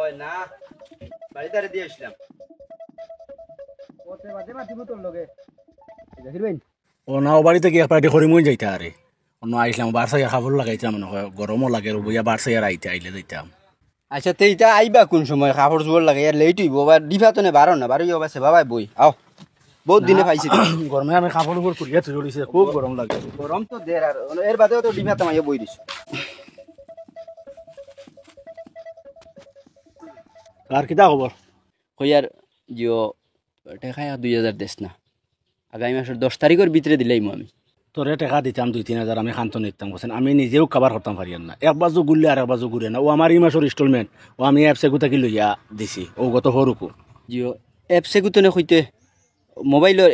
ওই না বাড়িতে দিয়ে আসলাম ও না ও বাড়িতে কি পার্টি করি মই যাইতা আরে অন্য আইসলাম বারসাইয়া খাবার লাগাইতাম মনে হয় গরমও লাগে বইয়া বারসাইয়ার আইতে আইলে যাইতাম। আচ্ছা তে এটা আইবা কোন সময় কাপড় চোপড় লাগে আর লেট হইব বা ডিফা তো নে বারো না বারো ইয়ে আছে বাবাই বই আও বহুত দিনে পাইছি গরমে আমি কাপড় উপর পুরিয়া চলিছে খুব গরম লাগে। গরম তো দের আর এর বাদেও তো ডিফা তামাইয়া বই দিছ আর কিতা খবর? কইয়ার জিও টেকায় 2000 দেশ না আগামী মাসের 10 তারিখের ভিতরে দিলেই আমি তোরে টেকা দিতাম 2-3 হাজার আমি খান্ত নিতাম বলছেন আমি নিজেও কাবার করতাম পারিয়ান না এক বাজু গুললে আর এক বাজু ঘুরে না ও আমার এই মাসের ইনস্টলমেন্ট ও আমি অ্যাপসে গুতাকি লইয়া দিছি ও গত হরুকু জিও এপসে গুতনে কইতে মোবাইলের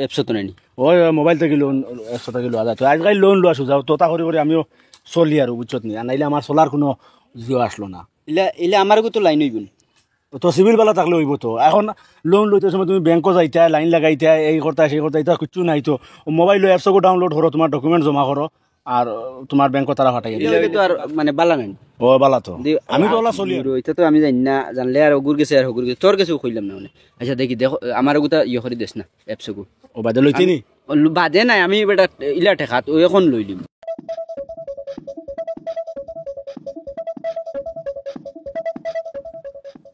এপস তো নানি ওই মোবাইল থেকে লোন 100 টাকা লোয়া যায় তো আজকাল লোন লোয়া সুযাও তোতা করে করে আমিও চলি আর বুঝছত নি আর নাইলে আমার চলার কোনো জিও আসলো না ইলা ইলা আমার তো লাইন হইবন তো সিভিল বেলা থাকলে হইব তো এখন লোন লইতে সময় তুমি ব্যাংকও যাইতা লাইন লাগাইতা এই করতা সেই করতা এটা কিছু নাই তো মোবাইল অ্যাপসও ডাউনলোড করো তোমার ডকুমেন্ট জমা করো আর তোমার ব্যাংকও তারা ফাটাই তো আর মানে বালা নাই ও বালা তো আমি তো ওলা চলি এটা তো আমি জানি না জানলে আর ওগুর গেছে আর ওগুর গেছে তোর কাছেও কইলাম না মানে আচ্ছা দেখি দেখো আমার ওগুতা ইয়ে করে দেস না অ্যাপস গু ও বাদে লইছি নি বাদে নাই আমি বেটা ইলা ঠেকাত ও এখন লই দিম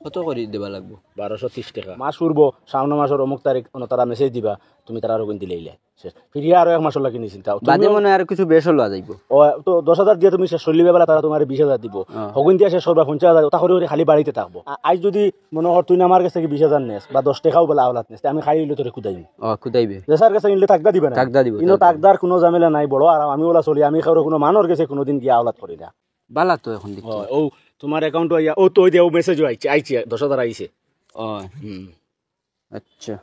কত করে দেবা লাগবো 1230 টাকা মাস উড়বো সামনে মাসের অমুক তারিখ তারা মেসেজ দিবা তুমি তারা আরো কিনতে লইলে ফিরিয়া আরো এক মাসের লাগি নিছিল বাদে মনে আর কিছু বেশ লওয়া যাইব ও তো 10,000 দিয়ে তুমি শেষ চলিবে বেলা তারা তোমার 20,000 দিব হগুন দিয়া শেষ করবা 50,000 ওটা করে খালি বাড়িতে থাকবো আজ যদি মনে কর তুই আমার কাছে 20,000 নেস বা 10 টাকাও বলা আওলাত নেস আমি খাই লইলে তোরে কুদাইম কুদাইবে দেশার কাছে নিলে টাকদা দিবে না টাকদা দিব ইনো টাকদার কোনো ঝামেলা নাই বড় আর আমি ওলা চলি আমি কারো কোনো মানর কাছে কোনোদিন গিয়া আওলাত করি না বালা তো এখন দেখি ও তোমার অ্যাকাউন্ট আইয়া ও তো দেও মেসেজও আইছে 10,000 আইছে ও আচ্ছা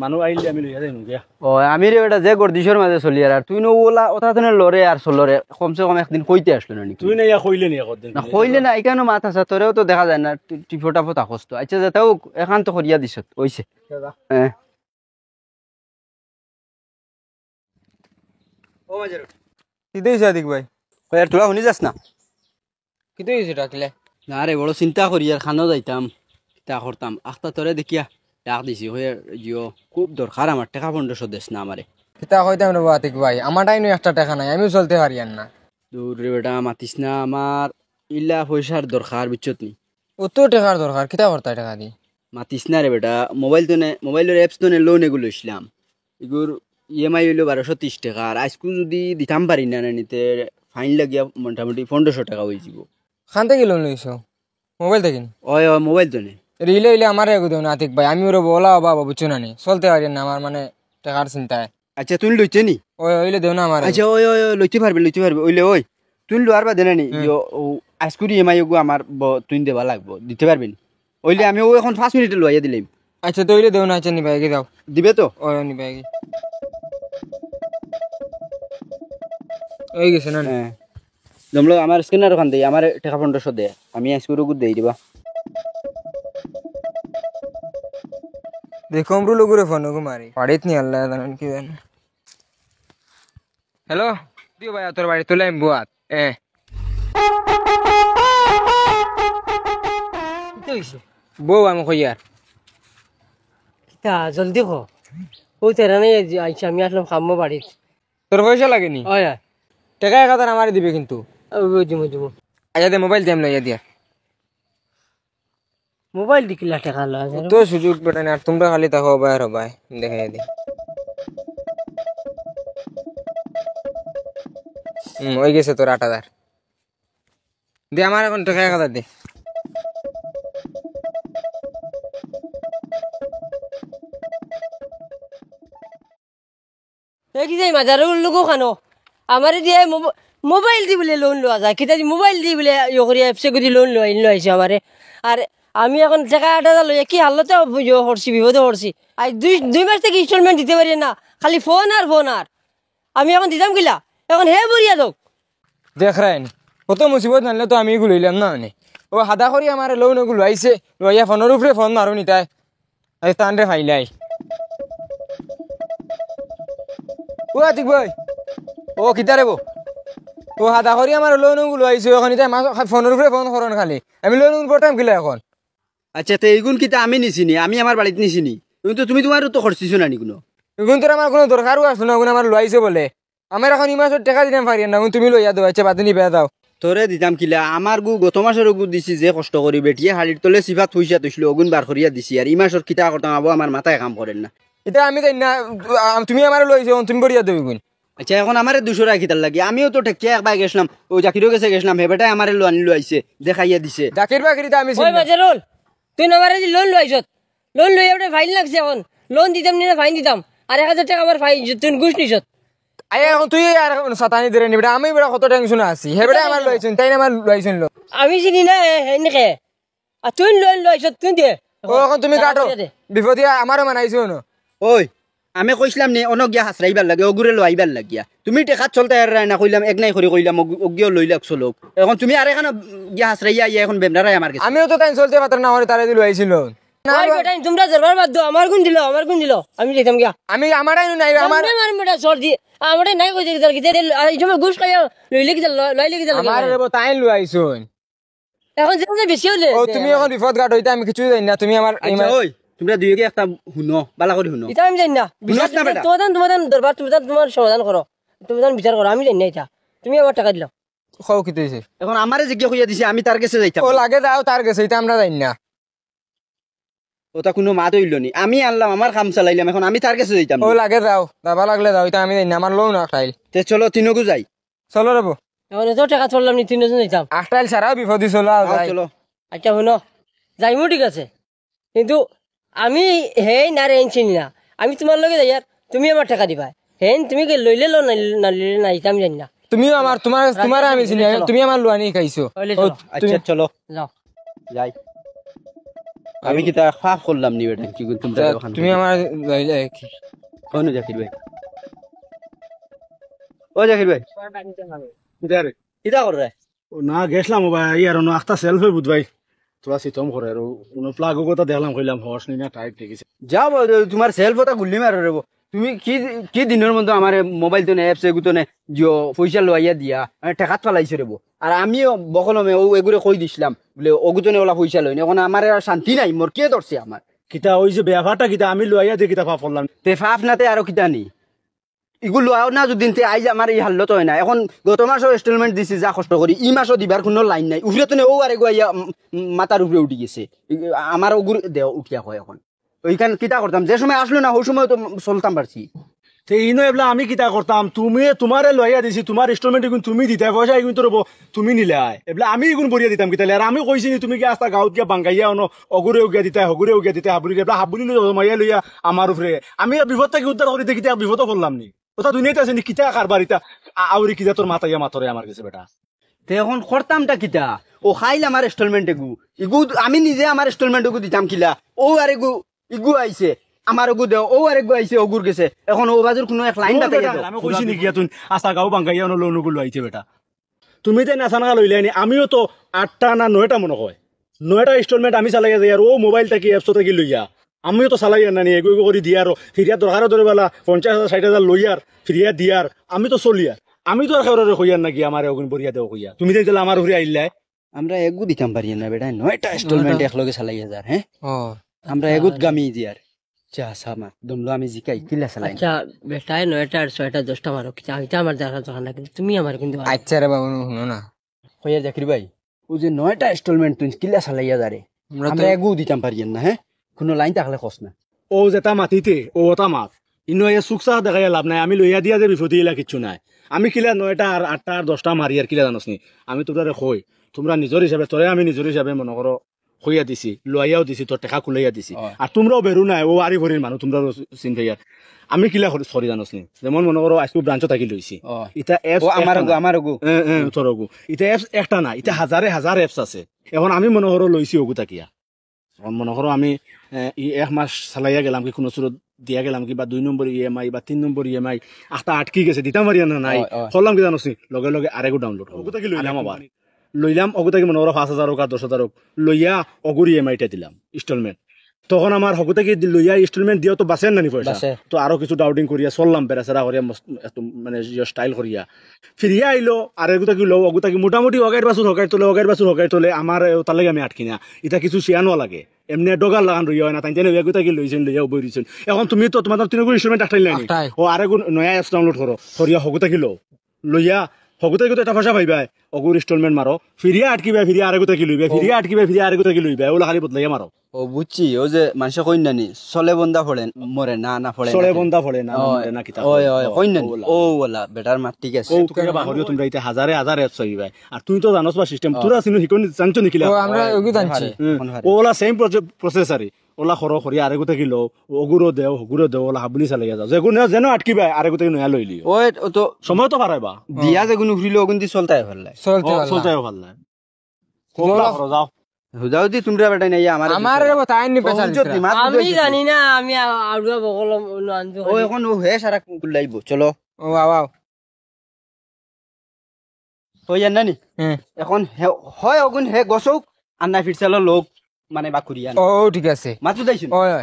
মানুষ আইলে আমি লইয়া যাইম গিয়া ও আমি রে বেটা যে গর্দিশর মাঝে চলি আর তুই নো ওলা ওটা তো লরে আর চলরে কমসে কম একদিন কইতে আসলো না তুই না ইয়া কইলে নি একদিন না কইলে না এখানে মাথা আছে তোরেও তো দেখা যায় না টিফোটা ফোটা কষ্ট আচ্ছা যেটাও এখান তো করিয়া দিছ ওইছে হ্যাঁ ও মাজার কিতে হইছে আদিক ভাই কয়ার তোরা শুনি যাস না কিতে হইছে ডাকলে না রে বড় চিন্তা করি আর খানো যাইতাম তা করতাম আখতা তোরে দেখিয়া ডাক দিছি হয়ে জিও খুব দরকার আমার টাকা 1500 দেশ না আমারে কিতা কইতাম রে আতিক ভাই আমারটাই নো একটা টাকা নাই আমিও চলতে পারি না দূর রে বেটা মাতিস না আমার ইলা পয়সার দরকার বুঝছত নি অত টাকার দরকার কিতা করতা টাকা দি মাতিস না রে বেটা মোবাইল তো নে মোবাইলের অ্যাপস তো নে লোন এগুলো ইসলাম এগুর ইএমআই হইলো 1230 টাকা আর আজকু যদি দিতাম পারি না নিতে ফাইন লাগিয়া মোটামুটি 1500 টাকা হয়ে যাব খান থেকে লোন লইছো মোবাইল থেকে ওই মোবাইল তো নে রিলে ইলে আমার এগো দেও না আতিক ভাই আমি ওরে বলা বাবা বুঝছো না নি চলতে পারি না আমার মানে টাকার চিন্তায় আচ্ছা তুই লইতে নি ওই ওইলে দেও না আমার আচ্ছা ওই ওই লইতে পারবি ওইলে ওই তুই লোয়ার বা দেনা নি আজকুর ইএমআই গো আমার তুই দেবা লাগবো দিতে পারবি ওইলে আমি ও এখন 5 মিনিটে লইয়া দিলাম আচ্ছা তো ওইলে দেও না আচ্ছা নি ভাই গে দাও দিবে তো ওই নি ভাই ওই গেছে না হ্যাঁ জমলো আমার স্ক্যানার ওখান দেই আমার টাকা 1500 দে আমি আজকুর গো দেই দিবা দেখো আমরু লোগুরে ফোন গো মারি পাড়িত নি আল্লাহ জানেন কি জানে হ্যালো দিও ভাই তোর বাড়ি তোলে আমি বুয়াত কিতা হইছে বউ আমি কইয়ার কিতা জলদি কো ও তেরা নাই আইছে আমি আসলাম খামো বাড়িত তোর পয়সা লাগেনি ওই টাকা 1000 আমারে দিবে কিন্তু দিমু দিমু আচ্ছা দে মোবাইল দেম লইয়া দিয়া মোবাইল দিকিলা টাকা লয় তো সুযোগ বেটা না আর তোমরা খালি থাকো বাইর ভাই দেখাই দি ওই গেছে তোর 8000 দে আমার এখন টাকা 1000 দে কি যাই মাজারুল লোক খানো আমারে দিয়ে মোবাইল দি বলে লোন লওয়া যায় কিতা দি মোবাইল দি বলে ইয়ে করি এফসে করি লোন লইছে আমারে আর আমি এখন টাকা 8,000 লইয়া কি হালতে হরছি বিপদে হরছি আর দুই মাস থেকে ইনস্টলমেন্ট দিতে পারি না খালি ফোন আর আমি এখন দিতাম কিলা এখন হে বরিয়া দোক দেখ রাইন কত মুসিবত নানলে তো আমি এগুলো লইলাম না মানে ও হাদা করি আমার লোন ওগুলো আইছে লইয়া ফোনের উপরে ফোন মারো নি তাই আজ টান রে ফাইলাই ও আতিক ভাই ও কিতা রে বো ও হাদা করি আমার লোন গুলো আইছে ওখানে তাই ফোনের উপরে ফোন করেন খালি আমি লোন পড়তাম কিলা এখন আচ্ছা তো এইগুন কিতা আমি নিছিনি, আমি আমার বাড়িতে নিছিনি, কিন্তু তুমি তোমারও তো খরচিছো না নিগুলো। এখন তোর আমার কোনো দরকারও আসলো না, এখন আমার লইছে বলে আমার এখন এই মাসের টাকা দিতাম পারি না, তুমি লইয়া দাও, আচ্ছা বাদ নিবে দাও। তোরে দিতাম কিলা, আমার গত মাসের গু দিছি যে কষ্ট করি বেটিয়ে হাড়ির তলে সিফাত পয়সা তুইছিল ওগুন বার করিয়া দিছি, আর এই মাসের কিতা করতাম আবো আমার মাথায় কাম করেন না। এটা আমি জানি না, তুমি আমার লইছে তুমি বড়িয়া দেবে গুণ। আচ্ছা এখন আমার 200 টাকা কিতার লাগে, আমিও তো ঠেকিয়া একবার গেছিলাম, ও জাকিরও গেছে গেছিলাম, হেবেটাই আমার আনি আইছে দেখাইয়া দিছে। ডাকির বাকিরিতে আমি ওই বাজারুল তুই আমারে যে লোন লইছত, লোন লই ওটা ফাইন লাগছে, এখন লোন দিতাম নি না ফাইন দিতাম, আর 1000 টাকা আমার ফাইন তুই ঘুষ নিছত। আরে এখন তুই আর সাতানি ধরে নিবি, আমি বেড়া কত টেনশন আছি, হেবেটা আমার লইছেন তাই না আমার লইছেন লো। আমি চিনি না হেনকে, আর তুই লোন লইছত তুই দে। ও এখন তুমি কাটো বিপদে আমারও মানাইছো না। ওই আমি কইছিলাম নি অনক গিয়া হাসরাইবার লাগে, অগুরে লইবার লাগিয়া তুমি টেকাত চলতে আর না কইলাম, এক নাই করে কইলাম অগিও লই লাগছো লোক, এখন তুমি আর এখন গিয়া হাসরাইয়া ইয়া এখন বেমরারাই আমার কাছে। আমিও তো তাই চলতে পারতাম না, আমার তারে দিল আইছিল। ওই বেটাই তোমরা জরবার বাদ দাও, আমার গুণ দিল, আমার গুণ দিল, আমি যেতাম গিয়া। আমি আমারই নাই আমার আমার বেটা সর দি, আমারে নাই কইতে গিয়ে কি এই সময় ঘুষ খাইয়া লইলে কি লইলে কি আমার রেবো তাই লই আইছুন। এখন যে বেশি হলে ও তুমি এখন বিপদ ঘাট হইতে আমি কিছুই জানি না, তুমি আমার আচ্ছা ওই তোমরা দুইকে একটা শুনো, বালা করে শুনো। এটা আমি জানি না, বিচার না বেটা। তোমাদের দরবার তুমি তোমার সমাধান করো, তুমি বিচার করো, আমি জানি না এটা, তুমি আমার টাকা দিলাম। খাও কি হইছে এখন আমারে জিজ্ঞাসা কইয়া দিছে, আমি তার কাছে যাইতাম। ও লাগে দাও তার কাছে, এটা আমরা জানি না। ওটা কোনো মাত হইল নি, আমি আনলাম আমার কাম চালাইলাম, এখন আমি তার কাছে যাইতাম। ও লাগে দাও দাবা লাগলে দাও, এটা আমি জানি না, আমার লোন আখটাইল। তে চলো তিনগু যাই। চলো রেবো এখন এত টাকা চললাম নি, তিনজন যাইতাম। আখটাইল সারা বিপদই চলো যাই। চলো আচ্ছা শুনো, যাইমু ঠিক আছে, কিন্তু আমি হেই না রে চিনি না, আমি তোমার লগে যাই, আর তুমি আমার টাকা দিবা, হেন তুমি কি লইলে লো না লইলে না এটা আমি জানি না। তুমিও আমার তোমার আমি চিনি, চলো। তুমি আমার লুয়ানি খাইছো। হইলে ও, চলো। আচ্ছা চলো যাও। যাই। আমি কি তা ফাফ করলাম নি বেটা, কি তোমরা ওখানে তুমি আমার লইলে কোন জাকির ভাই? ও জাকির ভাই কিটা কর রে? ও না গেছিলাম ভাই আর একটা সেলফে বুধ ভাই তোরা সিতম করে আর প্লাগ কথা দেখলাম কইলাম হর্স নি না টাইট ঠিক আছে। যাও তোমার সেলফ ওটা গুল্লি মারো রে। তুমি কি দিনের মধ্যে আমার মোবাইল তো অ্যাপস এগুতো নে যে পয়সা লইয়া দিয়া টেকাত ফেলাইছে রে। আর আমিও বকলমে ও এগুলো কই দিছিলাম বলে ওগুতনে ওলা পয়সা লইনি, এখন আমার আর শান্তি নাই, মোর কে ধরছে আমার কিতা ওই যে ব্যাপারটা কিতা আমি লইয়া দিয়ে কিতা পড়লাম তে ফাফ নাতে আরো কিতা নি এগুলো লওয়াও না যদি আইজ আমার এই হাল্লত হয় না। এখন গত মাসও ইনস্টলমেন্ট দিছি যা কষ্ট করি, ই মাসও দিবার কোনো লাইন নাই, উফরে তো ও আরে গুয়া মাথার উপরে উঠি গেছে আমার ওগুর দেও উঠিয়া হয়। এখন ওইখান কিতা করতাম, যে সময় আসলো না ওই সময় তো চলতাম পারছি। তে ইনো এবলা আমি কিতা করতাম, তুমি তোমারে লইয়া দিছি, তোমার ইনস্টলমেন্ট এগুন তুমি দিতে পয়সা এগুন তো রব তুমি নিলে এবলা আমি এগুন বরিয়া দিতাম কিতা। আর আমি কইছি নি তুমি কি আস্তা গাঁত গিয়া বাঙ্গাইয়া অন অগুরেও গিয়া দিতা হগুরেও গিয়া দিতা হাবুরি এবলা হাবুলি মাইয়া লইয়া আমার উপরে আমি বিপদ থেকে উদ্ধার করি দেখি বিপদ করলাম নি কথা দুনিয়াতে আছে নি কিতা কারবার ইতা আউরি কিতা তোর মাথা ইয়া মাথরে আমার কাছে বেটা। তে এখন করতামটা কিতা, ও খাইল আমার ইনস্টলমেন্ট এগু আমি নিজে আমার ইনস্টলমেন্ট দিতাম কিলা, ও আর ইগু আইছে আমার ওগু দেও, ও আর আইছে ওগুর গেছে, এখন ও বাজুর কোনো এক লাইন বাতাই দাও। আমি কইছি নি গিয়া তুই আস্তা গাঁও বাঙ্গাইয়া অন লোন গুলো আইছে বেটা। তুমি তো নাচানা লইলে নি, আমিও তো 8টা না 9টা মনে হয় 9টা ইনস্টলমেন্ট আমি চালাই যাই আর ও মোবাইল থাকি এপস থাকি লইয়া আমিও তো চালাই না এগু এগু করে দিয়ার ফিরিয়া দরকারও ধরে বেলা 50,000 60,000 লইয়ার ফিরিয়া দিয়ার আমি তো চলিয়ার আমি তো আর খেয়ে কইয়ার নাকি আমার ওগুন বরিয়া দেও কইয়া তুমি তো আমার ঘুরে আইলাই। আমরা এগু দিতাম পারি না বেটা, 9টা ইনস্টলমেন্ট একলগে চালাই যার। হ্যাঁ আমরা এগুত গামি দিয়ার চা সামা দমলো আমি জিকাই কিলা চালাই। আচ্ছা বেটায় 9টা আর 6টা 10টা মারো, এটা আমার দেখার দরকার না, কিন্তু তুমি আমার কিন্তু আচ্ছা রে বাবু শুনো না কইয়া জাকির ভাই ও যে 9টা ইনস্টলমেন্ট তুই কিলা চালাইয়া যারে আমরা এগু দিতাম পারি না। হ্যাঁ কোনো লাইন থাকলে কস না। ও যেটা মাতিতে ও ওটা মাত ইনো এ সুকসা দেখাইয়া লাভ নাই, আমি লইয়া দিয়া যে বিপত্তি ইলা কিচ্ছু নাই। আমি কিলা 9টা আর 8টা আর 10টা মারি আর কিলা জানোস নি, আমি তোমরা কই তোমরা নিজের হিসাবে তোরে আমি নিজের হিসাবে মনে করো কইয়া দিছি লইয়াও দিছি তোর টেকা খুলাইয়া দিছি আর তোমরাও বেরু নাই ও আরি ভরির মানুষ তোমরা চিন্তাইয়ার আমি কিলা সরি জানোস নি। যেমন মনে করো আজকে ব্রাঞ্চ থাকি লইছি এটা এপস আমার তোর ওগু এটা এপস একটা না, এটা হাজারে হাজার এপস আছে। এখন আমি মনে করো লইছি ওগু তাকিয়া এখন মনে করো আমি 1 মাস চালাইয়া গেলাম কি কোনো সুরত দিয়া গেলাম কি বা 2 নম্বর ইএমআই বা 3 নম্বর ইএমআই একটা আটকি গেছে দিতাম পারি না নাই করলাম কি জানোস নি লগে লগে আরেকো ডাউনলোড ওগু তাকি লইলাম আবার লইলাম ওগু তাকি মনে করো 5,000 হোক আর 10,000 হোক লইয়া অগুর ইএমআইটা দিলাম ইনস্টলমেন্ট তখন আমার হকুতে কি লইয়া ইনস্টলমেন্ট দিও তো বাঁচেন নানি পয়সা বাঁচে। তো আরো কিছু ডাউটিং করিয়া চললাম বেড়াচেরা করিয়া মানে স্টাইল করিয়া ফিরিয়া আইলো আর এগুতা কি লো ওগুতা কি মোটামুটি অগাইর বাছুর হকাই তোলে আমার তার লাগে আমি আটকি না এটা কিছু শিয়ানো লাগে এমনি ডগার লাগান রইয়া হয় না তাই জানি এগুতা কি লইছেন লইয়া বই রইছেন এখন তুমি তো তোমার তিনগু ইনস্ট্রুমেন্ট আটটাই নাই আটটাই। ও আরেকু নয়া অ্যাপস ডাউনলোড করো করিয়া হকুতা কি লো লইয়া হকুতে কিন্তু এটা পয়সা পাইবাই অগুর ইনস্টলমেন্ট মারো ফিরিয়া আটকিবা ফিরিয়া আরেগুতা কি লইবা ফিরিয়া আটকিবা ফিরিয়া আরেগুতা কি লইবা ওলা খালি বদলাইয়া মারো ও বুঝছি ও যে মানুষে কইন নানি চলে বন্ধা ফড়ে মরে না না ফড়ে চলে বন্ধা ফলে না মরে না কিতা ওই ওই কইন নানি ও ওলা বেটার মাত ঠিক আছে ও তোকে বাহরিও তোমরা এটা হাজারে অ্যাপস হইবাই আর তুই তো জানোস বা সিস্টেম তোরা সিনো হিকন জানছো নিকিলা ও আমরা ওগুলো জানছি ওলা সেম প্রসেসরই ওলা খর খরি আরেগুতে কি লো ওগুরো দেও ওলা হাবুনি চালে যাও যেগুলো যেন আটকিবাই আরেগুতে নয়া লইলি ওই ও তো সময় তো পারাইবা দিয়া যেগুলো ঘুরিলে ওগুন দি চলতাই ভাল লাগে চলতে চলতেও ভাল লাগে কোমলা করো যাও হুদাও দি তোমরা বেটাই নাই আমার তাই নি পেশার আমি জানি না আমি আড়ুয়া বকল আনবো ও এখন ও হে সারা কুলাইব চলো ও আও হই জান নানি হ্যাঁ এখন হয় ওগুন হে গছক আন্না ফিরসালো লোক মানে বাকুরিয়া ও ঠিক আছে মাতু যাইছুন ওই হয়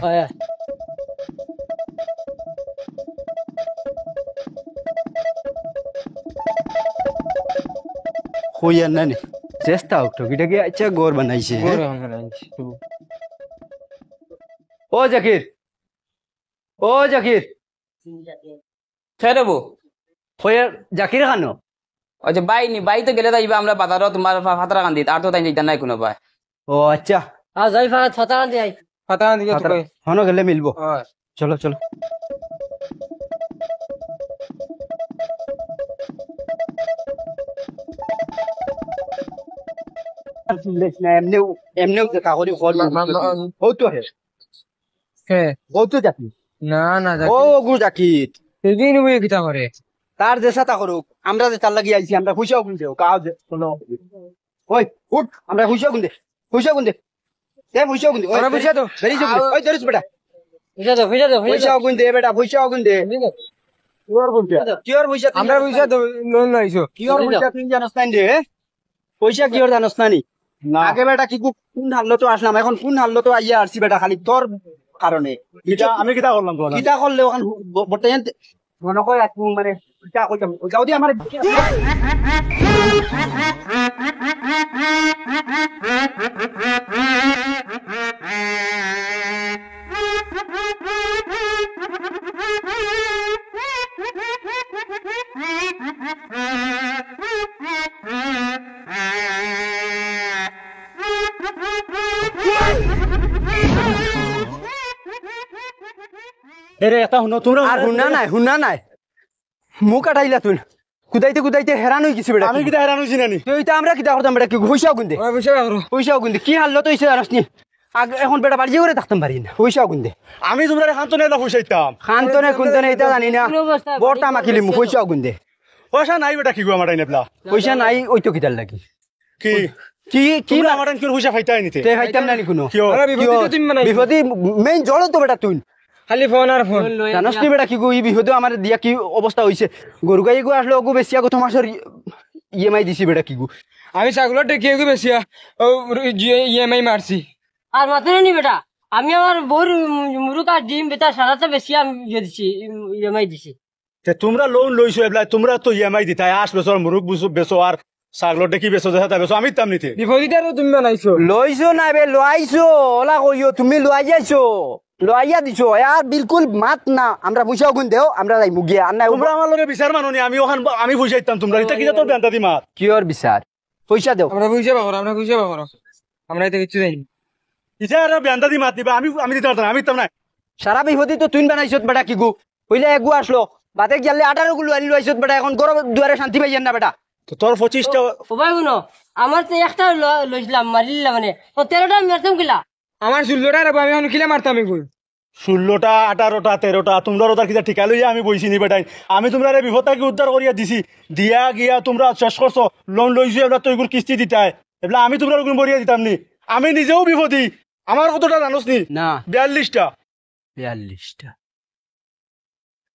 হই জান নানি চেষ্টা হোক টকিটাকে আচ্ছা গোর বানাইছে ও জাকির ছেড়ে দেবো হই জাকির খানো আচ্ছা বাই তো গেলে যাইবা আমরা বাজারও তোমার ফাতরা কান্দিত আর তো তাই যাইতা নাই কোনো বাই ও আচ্ছা যাই ফাতা দিয়ে ফাতা দিকে তো কই হনো গেলে মিলবো ওই চলো চলো এমনিও এমনিও কাগরি খোল ও তো হে কে ও তো জাকি না না ও গু জাকির সেদিন ওই কিটা করে তার যেসা তা করুক আমরা যে তার লাগি আইছি আমরা খুশিও গুনতে কাজ শোনো ওই উঠ আমরা খুশিও গুনতে এ খুশিও গুনতে আমরা বুঝা তো বেরি যাও ওই ধরিস বেটা বুঝা দাও খুশিও গুনতে বেটা খুশিও গুনতে কিওর পয়সা আমরা বুঝা তো লোন লাইছো কিওর পয়সা তুই জানোস না রে পয়সা কিওর জানোস না নি না আগে বেটা কি কোন হাল্লো তো আসলাম এখন কোন হাল্লো তো আইয়া আসছি বেটা খালি তোর কারণে আমি কিতা করলাম তো কিটা করলে ওখান বর্তমান মনে কয় মানে কিটা কইতাম যাও দি আমার এরে এটা শুনো তোমরা আর হুনা নাই মুখ আটাইলা তুই কুদাইতে হেরান হয়ে গেছি বেটা আমি কিতা হেরান হইছি নানি তুই তো আমরা কিটা করতাম বেটা কি পয়সাও গুনতে ওই বুঝা করো কি হারলো তো ইসে জানাস নি এখন বেটা বাড়ি করে থাকতাম পারি না পয়সাও গুনতে আমি তোমরা খান্ত নেলা পয়সাইতাম খান্তনে খুন্তনে এটা জানি না বর্তা মাখিলি মু পয়সাও গুনতে পয়সা নাই বেটা কি গো আমার নেবলা পয়সা নাই ওই তো কিটার লাগি কি কি কি তোমরা আমার কি পয়সা খাইতাই নিতে তে খাইতাম না নি কোনো কিয় আরে বিপদে তো তুমি মানে বিপদি মেইন জড়ো তো বেটা তুই খালি ফোন আর ফোন জানাস নি বেটা কি গো এই বিপদে আমার দিয়া কি অবস্থা হইছে গরু গাই গো আসলো গো বেশি আগো তোমার ইএমআই দিছি বেটা কি গো আমি ছাগলের টেকিয়ে গো বেশি ও ইএমআই মারছি আর মাত্র নি বেটা আমি আমার বউর মুরুক আর ডিম বেটা সারাটা বেশি আমি দিছি ইএমআই দিছি তে তোমরা লোন লইছো এবলা তোমরা তো ইএমআই দিতাই 8 বছর মুরুক বুঝো বেচো আর ছাগলটা কি বেচো দেখা বেচো আমি তাম নিতে বিপদিটারও তুমি বানাইছো লইছো না বে লইছো ওলা কইও তুমি লই যাইছো লইয়া দিছো আর বিলকুল মাত না আমরা পয়সাও গুন দেও আমরা যাই মুগিয়া আর না তোমরা আমার লগে বিচার মাননি আমি ওখান আমি পয়সাইতাম তোমরা এটা কি তোর বেন্তা দিমা কিওর বিচার পয়সা দেও আমরা বুঝা পাবো আমরা এতে কিছু জানি ইটা আর বেন্তা দিমা দিবা আমি দিতে পারতাম আমি দিতাম না সারা বিপদি তো তুই বানাইছো বেটা কি গো কইলে একগু আসলো বাতে গেলে 18 গুলো আনি লইছো বেটা এখন গরম দুয়ারে শান্তি পাইয়েন না বেটা তো তোর 25টা ও ভাই শুনো আমার তো একটা লইছিলাম মারিলাম মানে তো 13টা মারতাম কিলা আমার চুল্লোটা আমি এখন কিলা মারতাম এগুলো 16টা 18টা 13টা তোমরা ওটার কিটা ঠিকা লইয়া আমি বইছি নি বেটাই আমি তোমরা বিপদটাকে উদ্ধার করিয়া দিছি দিয়া গিয়া তোমরা শেষ করছো লোন লইছো এবলা তো এগুলো কিস্তি দিতাই এবলা আমি তোমরা ওগুলো বরিয়া দিতাম নি আমি নিজেও বিপদী আমার কতটা জানোস নি না 42টা 42টা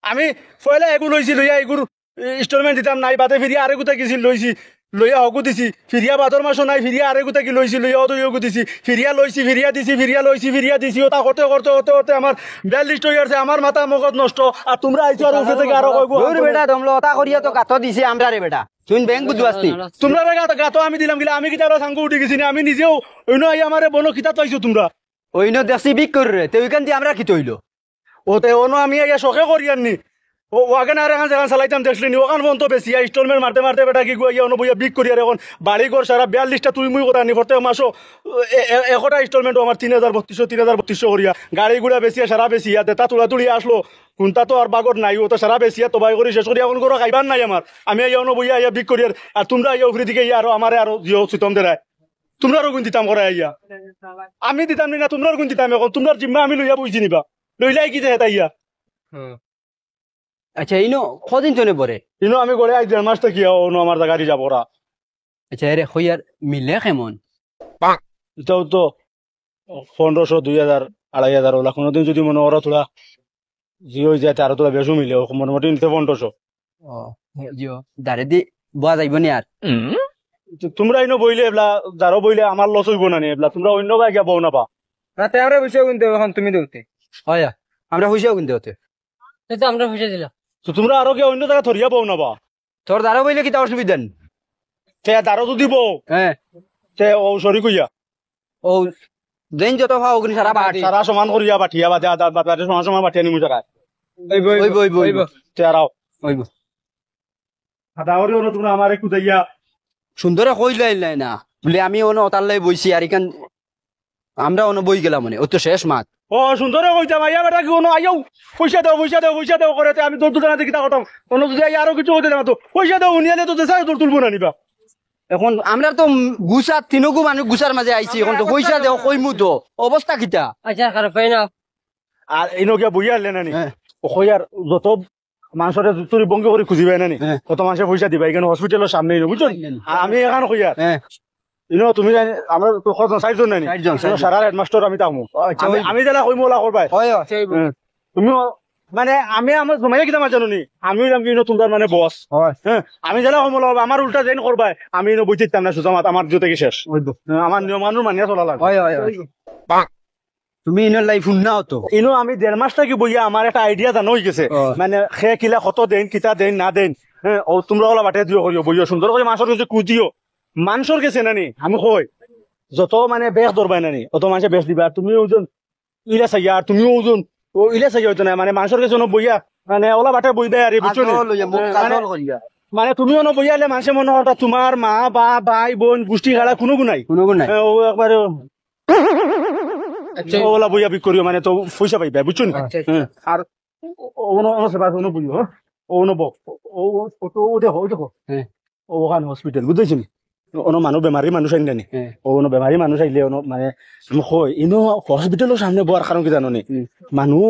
আমি পয়লা এগুলো লইছি লইয়া এগুলো ইনস্টলমেন্ট দিতাম নাই বাদে ফিরিয়া আরেকটা কিছু লইছি লইয়া হগু দিছি ফিরিয়া বাদর মাসও নাই ফিরিয়া আরে গুতা কি লইছি লইয়া তো ইয়গু দিছি ফিরিয়া লইছি ফিরিয়া দিছি ফিরিয়া লইছি ফিরিয়া দিছি ওটা করতে করতে করতে করতে আমার 42 হয়ে গেছে আমার মাথা মগজ নষ্ট আর তোমরা আইছো আর উপরে থেকে আরো কইবো দূর বেটা তোমরা ওটা করিয়া তো গাত দিছে আমরা রে বেটা তুই ব্যাংক বুঝু আসতি তোমরা গাতো আমি দিলাম গিলা আমি কিতা সাঙ্গ উঠে গেছি না আমি নিজেও অন্য আই আমারে বনো কিতা পাইছো তোমরা ওইনো দেখছি বিক করে রে তো ওইখান দিয়ে আমরা কি তৈল ওতে অনো আমি আইয়া শখে করিয়াননি ও ওয়াগন আর এখন যেখান চালাইতাম দেখলি নি ওখান ফোন তো বেশি ইনস্টলমেন্ট মারতে মারতে বেটা কি গুয়া অনো বইয়া বিক করিয়া এখন বাড়ি ঘর সারা 42টা তুই মুই করা নি প্রত্যেক মাসও একটা ইনস্টলমেন্ট আমার 3200 করিয়া গাড়ি গুড়া বেশি সারা বেশি দেতা তুলা তুলি আসলো কোনটা তো আর বাগর নাই ও তো সারা বেশি তো বাই করে শেষ করি এখন করে খাইবার নাই আমার আমি আইয়া অনো বইয়া আইয়া বিক করিয়ার আর তোমরা আইয়া উপরে দিকে ইয়া আরো আমারে আরো জিও সুতম দেরায় তোমরা গুণ দিতাম করে আইয়া আমি দিতাম না তোমরা গুণ দিতাম এখন তোমরা জিম্মা আমি লইয়া বুঝি নিবা লইলাই কি দেয় তাইয়া আচ্ছা ইনো কদিন চলে পরে ইনো আমি গড়ে আজ 1.5 মাস থেকে অনো আমার গাড়ি যাব ওরা আচ্ছা এরে হইয়ার মিলে কেমন এটাও তো 1500 2000 2500 ওলা কোনোদিন যদি মনে ওরা থোড়া জি হয়ে যায় আরো তোরা বেশি মিলে মোটামুটি নিতে 1500 ও জিও দারে দি boa যাইব নি আর তোমরা ইনো বইলে এবলা যারো বইলে আমার লস হইব না নি এবলা তোমরা অন্য গায়ে গিয়া বউ না পা রাতে আমরা বসে কিন্তু এখন তুমি দেউতে হয় আমরা হইছেও কিন্তু হতে এই তো আমরা পয়সা দিলাম তো তোমরা আরো গিয়া অন্য জায়গা ধরিয়া বউ না পা তোর দারো বইলে কি তা অসুবিধা নেই তে দারো যদি বউ হ্যাঁ তে ও সরি কইয়া ও দেন যত ভাও অগ্নি সারা বাটি সারা সমান করিয়া বাঠিয়া বা দাদা বাদে সমান সমান বাঠিয়া নিমু জায়গা ওইব তে আরাও ওইব হাদা হরি হলো তোমরা আমার একটু যাইয়া সুন্দরে কইলাই না বলে আমি অন ওতাল্লাই বইছি আর ইকান আমরা অন বই গেলাম মানে ও তো শেষ মাত ও সুন্দরে কইতাম আইয়া বেটা কি কোনো আইয়াও পয়সা দাও করে আমি তোর দোকানে কিতা করতাম কোনো যদি আরো কিছু হতে না তো পয়সা দাও উনিয়ালে তো দেশা তোর তুলবো না নিবা এখন আমরা তো গুছার তিনগু মানুষ গুছার মাঝে আইছি এখন তো পয়সা দেও কইমু তো অবস্থা কিতা আচ্ছা খারাপ পাই না আর এই নকিয়া বইয়া আনলে নানি ও কইয়ার যত মানুষের চুরি বঙ্গ করে খুঁজিবে নানি কত মানুষে পয়সা দিবা এখানে হসপিটালের সামনে বুঝছো আমি এখান কইয়ার ইনো তুমি জানি আমরা তো কত 4 জন নানি সারা হেডমাস্টার আমি তামু আমি জানা কইমু ওলা করবাই তুমি মানে আমি আমার জমাইয়া কিতা জানো নি আমি তোমরা মানে বস হ্যাঁ আমি জানা কইমু আমার উল্টা যেন করবাই আমি ইনো বইতেতাম না সুজামাত আমার জোতে কি শেষ আমার নিয়ম মানুষ মানিয়া চলা লাগে তুমি ইনোর লাইফ শুননাও তো ইনো আমি 1.5 মাস থাকি বইয়া আমার একটা আইডিয়া জানো হয়ে গেছে মানে সে কিলা কত দেন কিতা দেন না দেন হ্যাঁ ও তোমরা ওলা বাটে দিও করিও বইয়া সুন্দর করে মাছের কাছে কুদিও মানুষের গেছে নানি আমি কই যত মানে বেশ ধরবাই নানি অত মানুষে বেশ দিবা আর তুমি ওজন ইলা চাইয়া আর তুমিও ওজন ও ইলা চাইয়া হইতো না মানে মানুষের কাছে বইয়া মানে ওলা বাটে বই দেয় আর বুঝছো মানে তুমিও ন বইয়া এলে মানুষে মনে হয় তোমার মা বা ভাই বোন গোষ্ঠী খেলা কোনো গুণাই ও একবারে ওলা বইয়া বিক করিও মানে তো পয়সা পাইবা বুঝছো আর ও বুঝিও ও নব ও দেখো ওখানে হসপিটাল বুঝেছি অন্য মানুষ বেমারি মানুষ আইন জানি অন্য বেমারি মানুষ আইলে মানে হয় ইনো হসপিটালের সামনে বোয়ার কারণ কি জানো নি মানুষ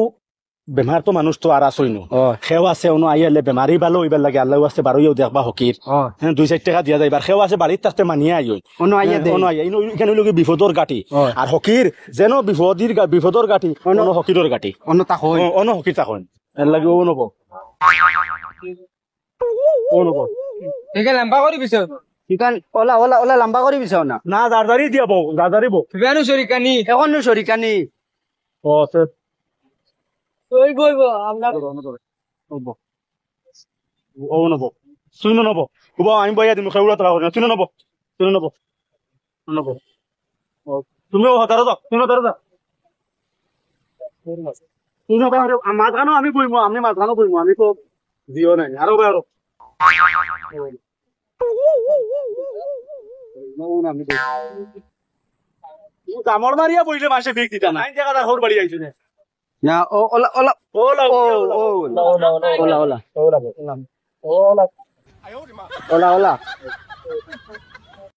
বেমার তো মানুষ তো আর আসই নো সেও আছে অন্য আই আলে বেমারি ভালো হইবার লাগে আল্লাহ আছে বারোইও দেখবা হকির হ্যাঁ 2-4 টাকা দিয়া যাইবার সেও আছে বাড়ির তাতে মানিয়ে আই এখানে লোক বিপদর গাঠি আর হকির যেন বিপদর গাঠি অন্য হকিরের গাঠি অন্য হকির তাখন এর লাগে ও নব ঠিক লম্বা করি পিছ ইকান ওলা ওলা ওলা লম্বা করে বিছাও না না দারদারি দিয়া বউ দারদারি বউ বেনু শরিকানি এখন শরিকানি ও স্যার ওই বইব আমরা ও নব শুনো নব উবা আমি বইয়া দিম খেউলা তোলা করি শুনো নব তুমিও দাঁড়ো দাও শুনো মাঝখানো আমি বইমো আমি মাঝখানো বইমো আমি তো দিও নাই আরো বাইরো কামড় মারিয়া বইলে মাসে বেগ দিতা না জায়গা ঘর বাড়ি আইছে না ও ওলা ওলা ওলা ওলা ওলা ওলা ওলা ওলা